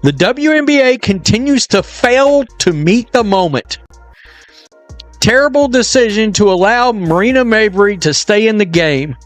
The WNBA continues to fail to meet the moment. Terrible decision to allow Marina Mabrey to stay in the game.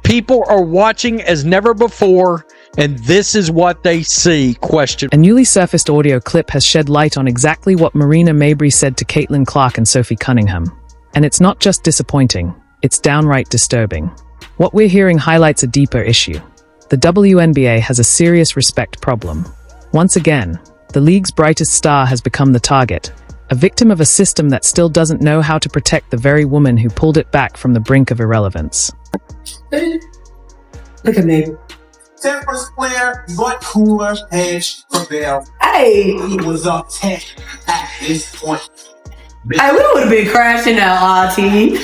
People are watching as never before, and this is what they see. Question. A newly surfaced audio clip has shed light on exactly what Marina Mabrey said to Caitlin Clark and Sophie Cunningham. And it's not just disappointing, it's downright disturbing. What we're hearing highlights a deeper issue. The WNBA has a serious respect problem. Once again, the league's brightest star has become the target, a victim of a system that still doesn't know how to protect the very woman who pulled it back from the brink of irrelevance. Look at me. Temper square, but cooler edge prevail. Hey! He was up 10 at this point. Hey, we would have been crashing out, RT.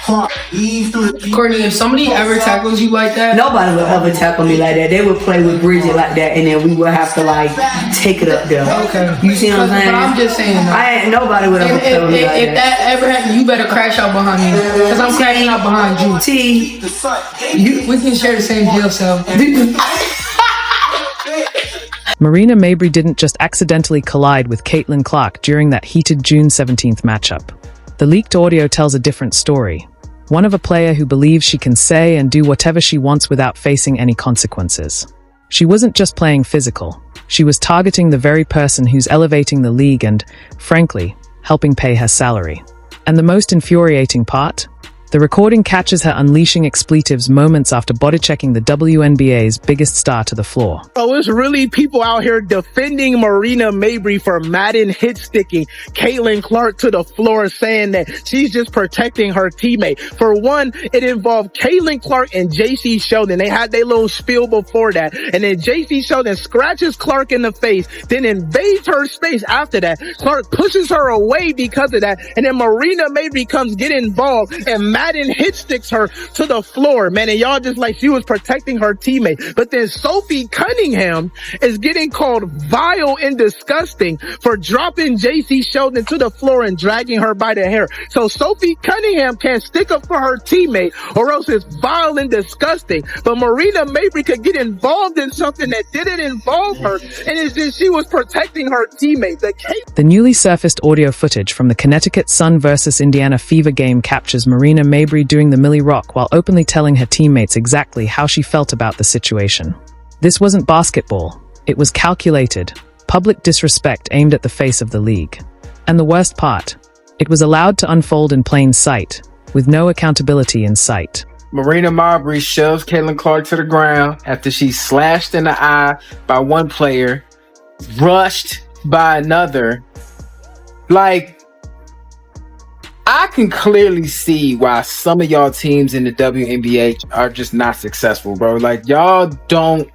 Courtney, if somebody ever tackles you like that, Nobody would ever tackle me like that. They would play with Bridget like that, and then we would have to like take it up there. okay. You see what I'm saying? But I'm just saying, Nobody would ever tell me like if that ever happened, you better crash out behind me, because I'm crashing out behind you. T, We can share the same jail cell. Marina Mabrey didn't just accidentally collide with Caitlin Clark during that heated June 17th matchup. The leaked audio tells a different story. One of a player who believes she can say and do whatever she wants without facing any consequences. She wasn't just playing physical. She was targeting the very person who's elevating the league and, frankly, helping pay her salary. And the most infuriating part? The recording catches her unleashing expletives moments after body-checking the WNBA's biggest star to the floor. So it's really people out here defending Marina Mabrey for Madden hit-sticking Caitlin Clark to the floor, saying that she's just protecting her teammate. For one, it involved Caitlin Clark and JC Sheldon. They had their little spiel before that. And then JC Sheldon scratches Clark in the face, then invades her space after that. Clark pushes her away because of that. And then Marina Mabrey comes get involved and Madden hit sticks her to the floor, man, and y'all just like she was protecting her teammate. But then Sophie Cunningham is getting called vile and disgusting for dropping JC Sheldon to the floor and dragging her by the hair. So Sophie Cunningham can't stick up for her teammate, or else it's vile and disgusting. But Marina Mabrey could get involved in something that didn't involve her, and it's just she was protecting her teammate. The newly surfaced audio footage from the Connecticut Sun versus Indiana Fever game captures Marina Mabrey doing the Millie Rock while openly telling her teammates exactly how she felt about the situation. This wasn't basketball. It was calculated, public disrespect aimed at the face of the league. And the worst part, it was allowed to unfold in plain sight, with no accountability in sight. Marina Mabrey shoves Caitlin Clark to the ground after she's slashed in the eye by one player, rushed by another. Like, I can clearly see why some of y'all teams in the WNBA are just not successful, bro. Like, y'all don't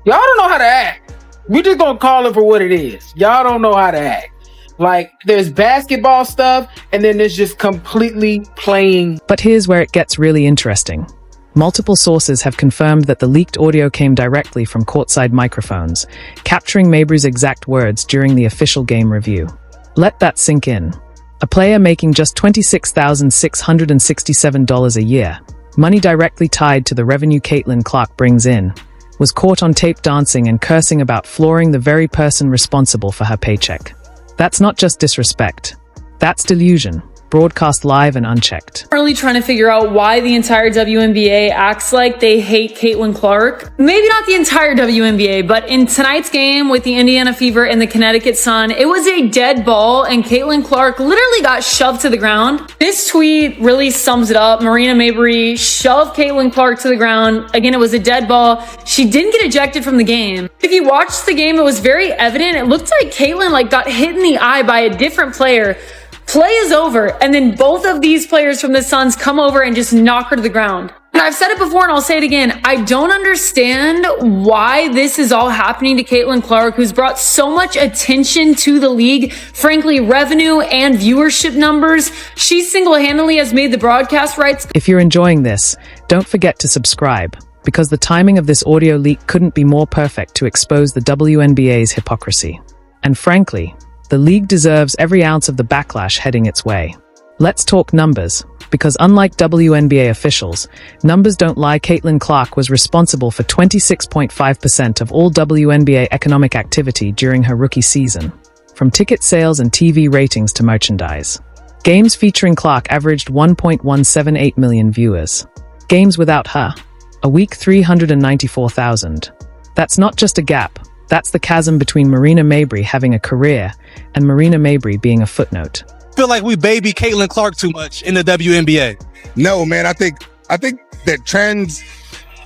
know how to act. We just gonna call it for what it is. Y'all don't know how to act. Like, there's basketball stuff, and then there's just completely playing. But here's where it gets really interesting. Multiple sources have confirmed that the leaked audio came directly from courtside microphones, capturing Mabrey's exact words during the official game review. Let that sink in. A player making just $26,667 a year, money directly tied to the revenue Caitlin Clark brings in, was caught on tape dancing and cursing about flooring the very person responsible for her paycheck. That's not just disrespect. That's delusion, broadcast live and unchecked. Really trying to figure out why the entire WNBA acts like they hate Caitlin Clark. Maybe not the entire WNBA, but in tonight's game with the Indiana Fever and the Connecticut Sun, it was a dead ball and Caitlin Clark literally got shoved to the ground. This tweet really sums it up. Marina Mabrey shoved Caitlin Clark to the ground. Again, it was a dead ball. She didn't get ejected from the game. If you watched the game, it was very evident. It looked like Caitlin got hit in the eye by a different player. Play is over, and then both of these players from the Suns come over and just knock her to the ground. And I've said it before and I'll say it again. I don't understand why this is all happening to Caitlin Clark, who's brought so much attention to the league. Frankly, revenue and viewership numbers. She single-handedly has made the broadcast rights. If you're enjoying this, don't forget to subscribe, because the timing of this audio leak couldn't be more perfect to expose the WNBA's hypocrisy. And frankly, the league deserves every ounce of the backlash heading its way. Let's talk numbers. Because unlike WNBA officials, numbers don't lie. Caitlin Clark was responsible for 26.5% of all WNBA economic activity during her rookie season, from ticket sales and TV ratings to merchandise. Games featuring Clark averaged 1.178 million viewers. Games without her, a week 394,000. That's not just a gap, that's the chasm between Marina Mabrey having a career and Marina Mabrey being a footnote. I feel like we baby Caitlin Clark too much in the WNBA. No, man, I think that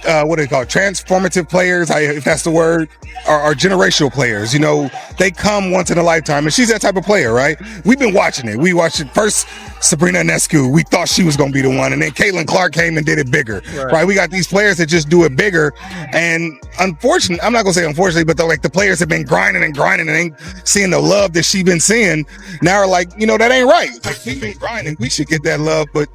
transformative players, if that's the word, are generational players. You know, they come once in a lifetime, and she's that type of player, right? We've been watching it. We watched it first. Sabrina Ionescu, we thought she was going to be the one, and then Caitlin Clark came and did it bigger, right? We got these players that just do it bigger, and unfortunately, I'm not going to say unfortunately, but the players have been grinding and ain't seeing the love that she's been seeing. Now are like, you know, that ain't right. Like, we've been grinding, we should get that love, but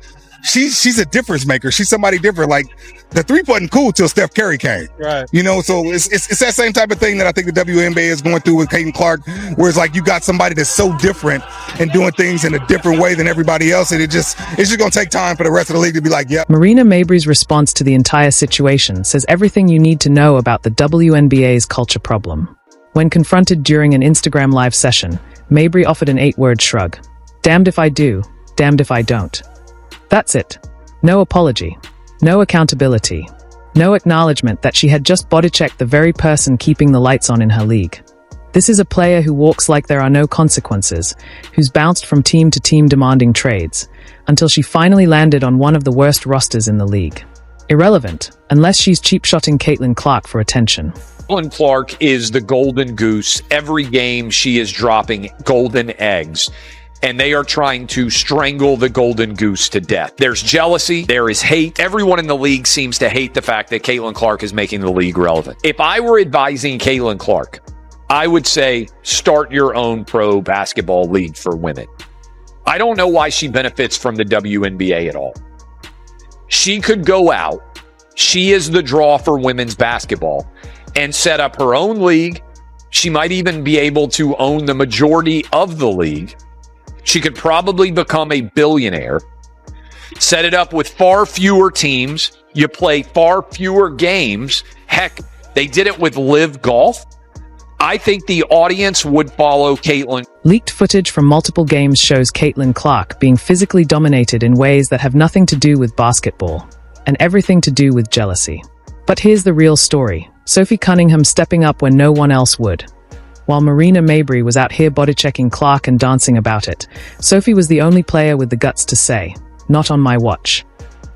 she's a difference maker. She's somebody different. Like, the three wasn't cool till Steph Curry came. Right. You know, so it's that same type of thing that I think the WNBA is going through with Caitlin Clark, where it's like you got somebody that's so different and doing things in a different way than everybody else, and it's just going to take time for the rest of the league to be like, yeah. Marina Mabrey's response to the entire situation says everything you need to know about the WNBA's culture problem. When confronted during an Instagram live session, Mabrey offered an 8-word shrug. Damned if I do, damned if I don't. That's it. No apology. No accountability. No acknowledgement that she had just body-checked the very person keeping the lights on in her league. This is a player who walks like there are no consequences, who's bounced from team to team demanding trades, until she finally landed on one of the worst rosters in the league. Irrelevant, unless she's cheap-shotting Caitlin Clark for attention. Caitlin Clark is the golden goose. Every game she is dropping golden eggs, and they are trying to strangle the golden goose to death. There's jealousy, there is hate. Everyone in the league seems to hate the fact that Caitlin Clark is making the league relevant. If I were advising Caitlin Clark, I would say start your own pro basketball league for women. I don't know why she benefits from the WNBA at all. She could go out, she is the draw for women's basketball, and set up her own league. She might even be able to own the majority of the league. She could probably become a billionaire. Set it up with far fewer teams. You play far fewer games. Heck, they did it with Live Golf. I think the audience would follow Caitlin. Leaked footage from multiple games shows Caitlin Clark being physically dominated in ways that have nothing to do with basketball and everything to do with jealousy. But here's the real story. Sophie Cunningham stepping up when no one else would. While Marina Mabrey was out here body-checking Clark and dancing about it, Sophie was the only player with the guts to say, "Not on my watch."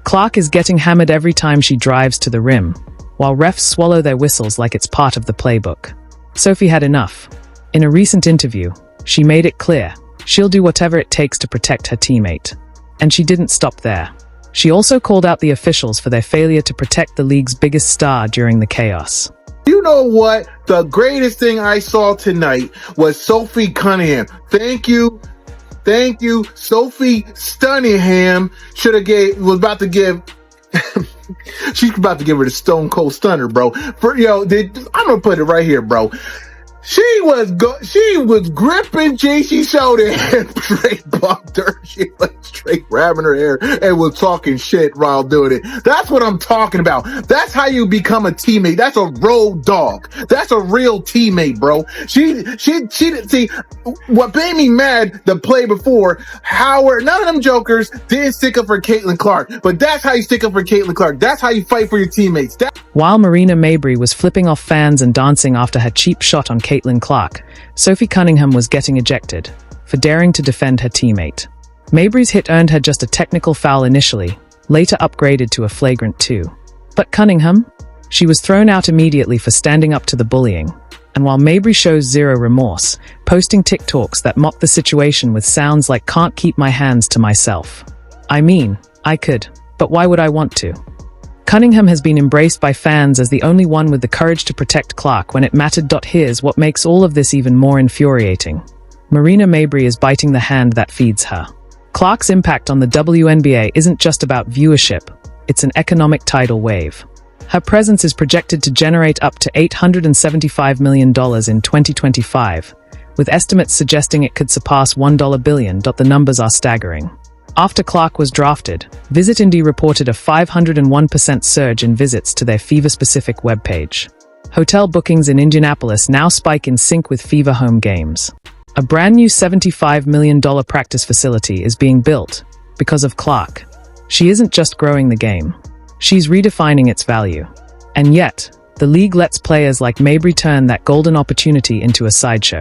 Clark is getting hammered every time she drives to the rim, while refs swallow their whistles like it's part of the playbook. Sophie had enough. In a recent interview, she made it clear she'll do whatever it takes to protect her teammate. And she didn't stop there. She also called out the officials for their failure to protect the league's biggest star during the chaos. You know what? The greatest thing I saw tonight was Sophie Cunningham. Thank you. Sophie Cunningham she's about to give her the Stone Cold Stunner, bro. I'm gonna put it right here, bro. She was gripping JC's shoulder and straight bumped her. She was straight grabbing her hair and was talking shit while doing it. That's what I'm talking about. That's how you become a teammate. That's a road dog. That's a real teammate, bro. She see what made me mad the play before. Howard, none of them jokers didn't stick up for Caitlin Clark, but that's how you stick up for Caitlin Clark. That's how you fight for your teammates. While Marina Mabrey was flipping off fans and dancing after her cheap shot on Caitlin Clark, Sophie Cunningham was getting ejected for daring to defend her teammate. Mabrey's hit earned her just a technical foul initially, later upgraded to a flagrant 2. But Cunningham? She was thrown out immediately for standing up to the bullying. And while Mabrey shows zero remorse, posting TikToks that mock the situation with sounds like "can't keep my hands to myself." I mean, I could, but why would I want to? Cunningham has been embraced by fans as the only one with the courage to protect Clark when it mattered. Here's what makes all of this even more infuriating. Marina Mabrey is biting the hand that feeds her. Clark's impact on the WNBA isn't just about viewership, it's an economic tidal wave. Her presence is projected to generate up to $875 million in 2025, with estimates suggesting it could surpass $1 billion. The numbers are staggering. After Clark was drafted, Visit Indy reported a 501% surge in visits to their Fever-specific webpage. Hotel bookings in Indianapolis now spike in sync with Fever home games. A brand new $75 million practice facility is being built because of Clark. She isn't just growing the game. She's redefining its value. And yet, the league lets players like Mabrey turn that golden opportunity into a sideshow.